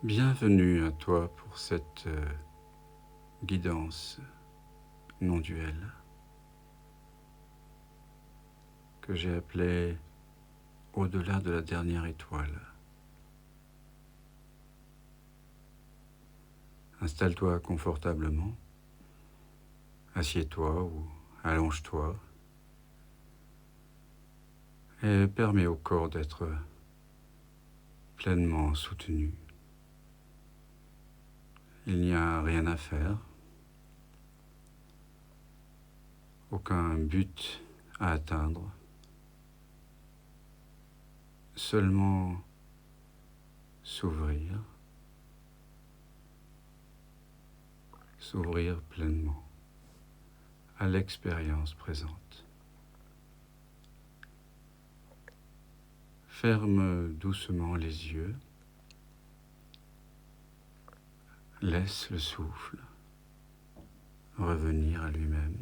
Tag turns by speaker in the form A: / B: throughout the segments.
A: Bienvenue à toi pour cette guidance non duelle que j'ai appelée au-delà de la dernière étoile. Installe-toi confortablement, assieds-toi ou allonge-toi et permets au corps d'être pleinement soutenu. Il n'y a rien à faire, aucun but à atteindre, seulement s'ouvrir pleinement à l'expérience présente. Ferme doucement les yeux, laisse le souffle revenir à lui-même.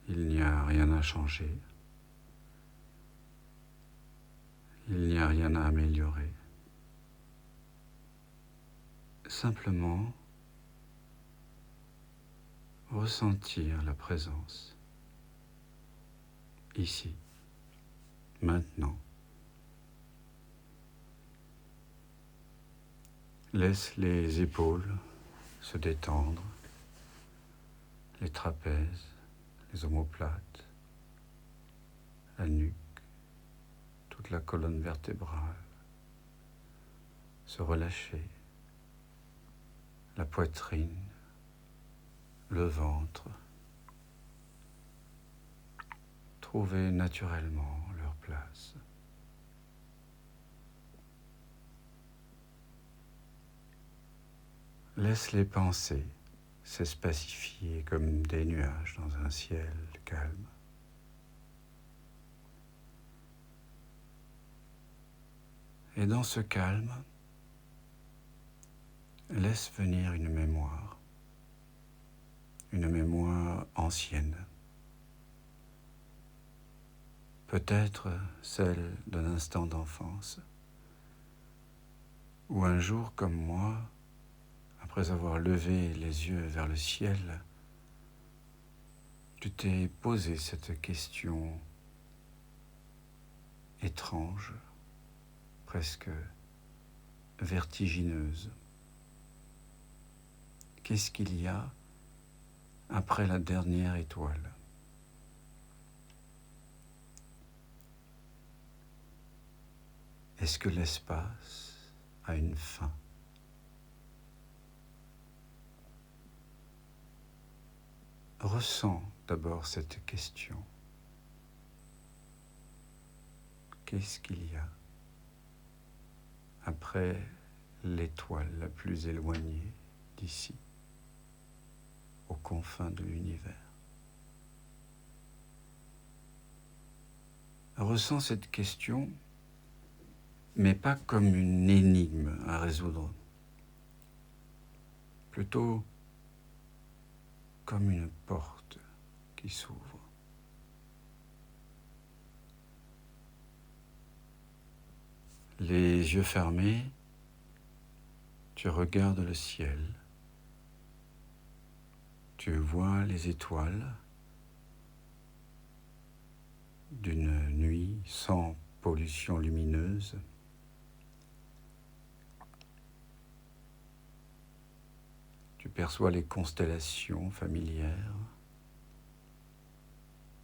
A: Il n'y a rien à changer, il n'y a rien à améliorer. Simplement ressentir la présence, ici, maintenant. Laisse les épaules se détendre, les trapèzes, les omoplates, la nuque, toute la colonne vertébrale, se relâcher, la poitrine, le ventre, trouver naturellement leur place. Laisse les pensées s'espacifier comme des nuages dans un ciel calme. Et dans ce calme, laisse venir une mémoire ancienne. Peut-être celle d'un instant d'enfance, où un jour comme moi, après avoir levé les yeux vers le ciel, tu t'es posé cette question étrange, presque vertigineuse. Qu'est-ce qu'il y a après la dernière étoile ? Est-ce que l'espace a une fin ? Ressens d'abord cette question. Qu'est-ce qu'il y a après l'étoile la plus éloignée d'ici, aux confins de l'univers? Ressens cette question, mais pas comme une énigme à résoudre, plutôt comme une porte qui s'ouvre. Les yeux fermés, tu regardes le ciel, tu vois les étoiles d'une nuit sans pollution lumineuse. Tu perçois les constellations familières,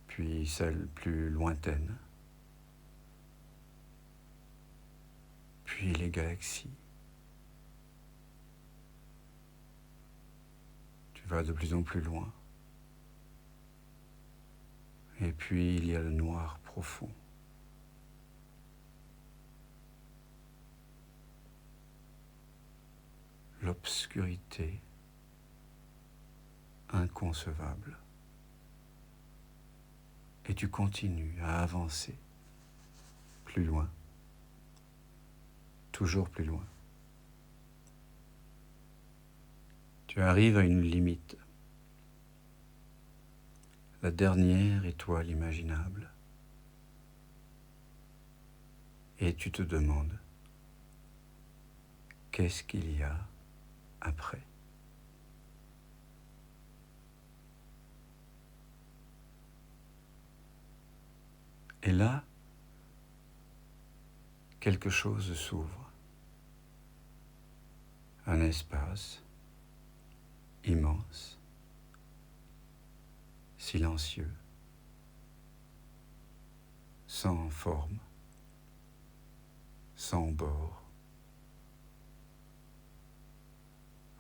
A: puis celles plus lointaines, puis les galaxies. Tu vas de plus en plus loin. Et puis il y a le noir profond. L'obscurité inconcevable. Et tu continues à avancer plus loin, toujours plus loin. Tu arrives à une limite, la dernière étoile imaginable, et tu te demandes qu'est-ce qu'il y a après? Et là, quelque chose s'ouvre. Un espace immense, silencieux, sans forme, sans bord.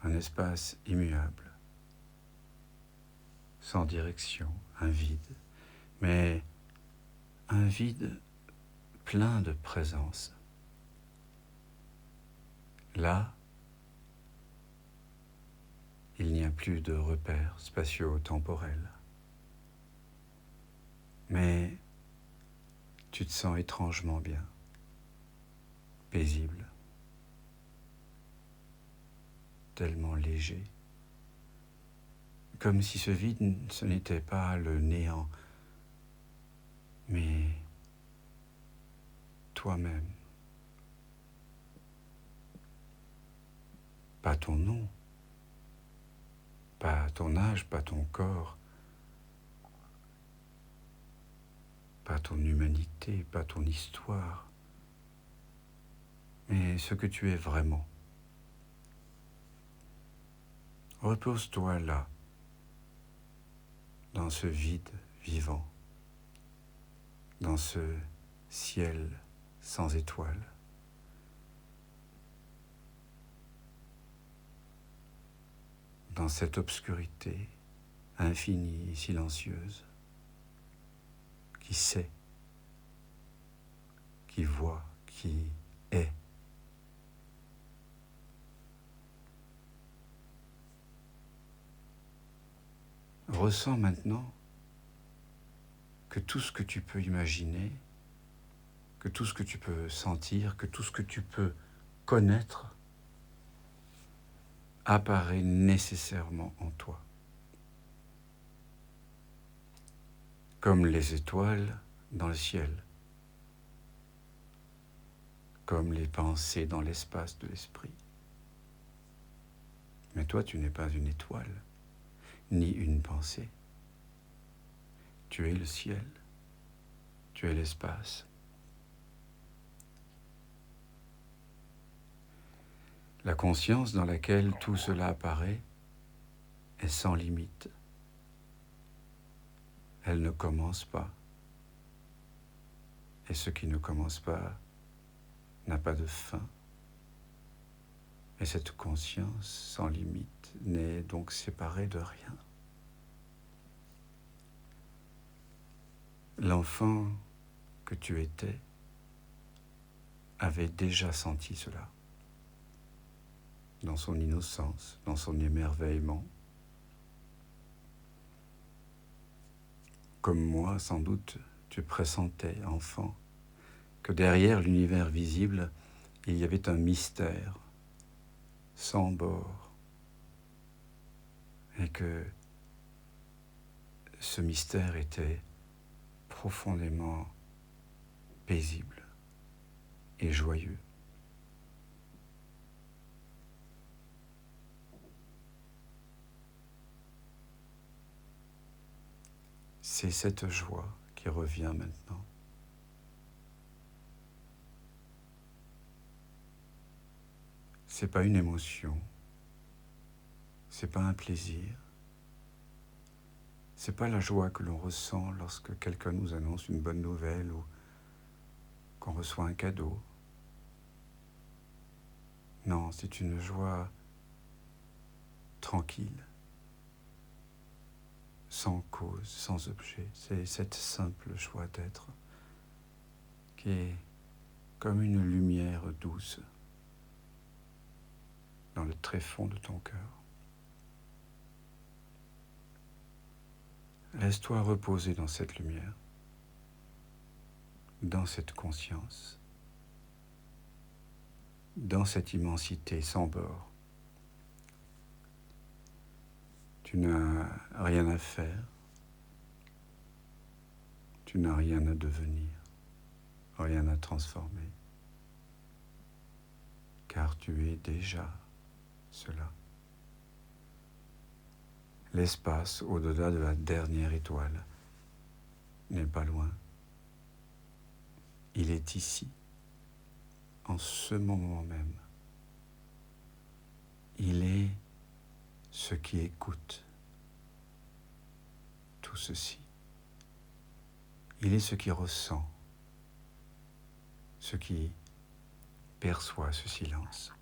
A: Un espace immuable, sans direction, un vide, mais un vide plein de présence. Là, il n'y a plus de repères spatio-temporels. Mais tu te sens étrangement bien, paisible, tellement léger, comme si ce vide, ce n'était pas le néant, mais toi-même. Pas ton nom, pas ton âge, pas ton corps, pas ton humanité, pas ton histoire, mais ce que tu es vraiment. Repose-toi là, dans ce vide vivant, dans ce ciel sans étoiles. Dans cette obscurité infinie et silencieuse, qui sait, qui voit, qui est. Ressens maintenant que tout ce que tu peux imaginer, que tout ce que tu peux sentir, que tout ce que tu peux connaître apparaît nécessairement en toi. Comme les étoiles dans le ciel, comme les pensées dans l'espace de l'esprit. Mais toi, tu n'es pas une étoile, ni une pensée. Tu es le ciel, tu es l'espace. La conscience dans laquelle tout cela apparaît est sans limite. Elle ne commence pas. Et ce qui ne commence pas n'a pas de fin. Et cette conscience sans limite n'est donc séparée de rien. L'enfant que tu étais avait déjà senti cela. Dans son innocence, dans son émerveillement. Comme moi, sans doute, tu pressentais, enfant, que derrière l'univers visible, il y avait un mystère sans bord, et que ce mystère était profondément paisible et joyeux. C'est cette joie qui revient maintenant. C'est pas une émotion, c'est pas un plaisir, c'est pas la joie que l'on ressent lorsque quelqu'un nous annonce une bonne nouvelle ou qu'on reçoit un cadeau. Non, c'est une joie tranquille, sans cause, sans objet. C'est cette simple joie d'être qui est comme une lumière douce dans le tréfonds de ton cœur. Laisse-toi reposer dans cette lumière, dans cette conscience, dans cette immensité sans bord. Tu n'as rien à faire, tu n'as rien à devenir, rien à transformer. car tu es déjà cela. L'espace au-delà de la dernière étoile n'est pas loin. Il est ici, en ce moment même. Il est ce qui écoute tout ceci. Il est ce qui ressent, ce qui perçoit ce silence.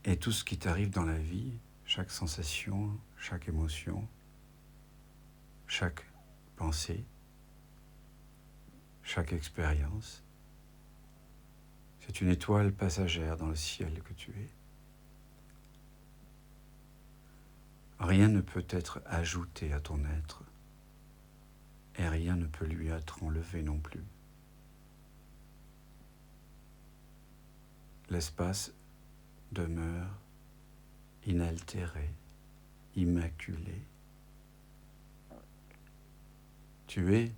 A: Et tout ce qui t'arrive dans la vie, chaque sensation, chaque émotion, chaque pensée, chaque expérience, c'est une étoile passagère dans le ciel que tu es. Rien ne peut être ajouté à ton être et rien ne peut lui être enlevé non plus. L'espace demeure inaltéré, immaculé. Tu es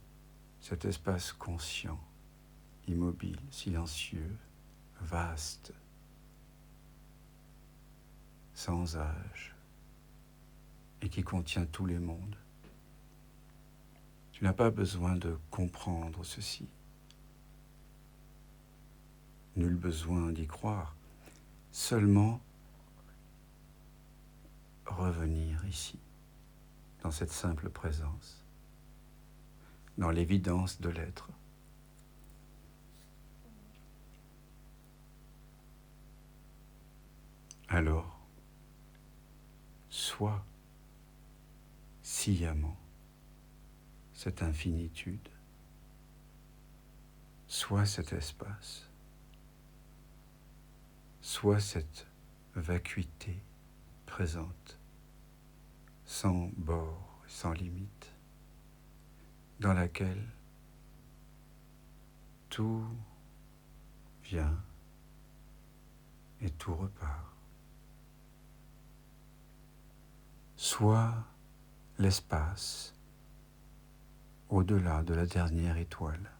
A: cet espace conscient, immobile, silencieux, vaste, sans âge, et qui contient tous les mondes. Tu n'as pas besoin de comprendre ceci. Nul besoin d'y croire, seulement revenir ici, dans cette simple présence, dans l'évidence de l'être. Alors, sois sciemment cette infinitude, sois cet espace, sois cette vacuité présente, sans bord, sans limite, dans laquelle tout vient et tout repart. Sois l'espace au-delà de la dernière étoile.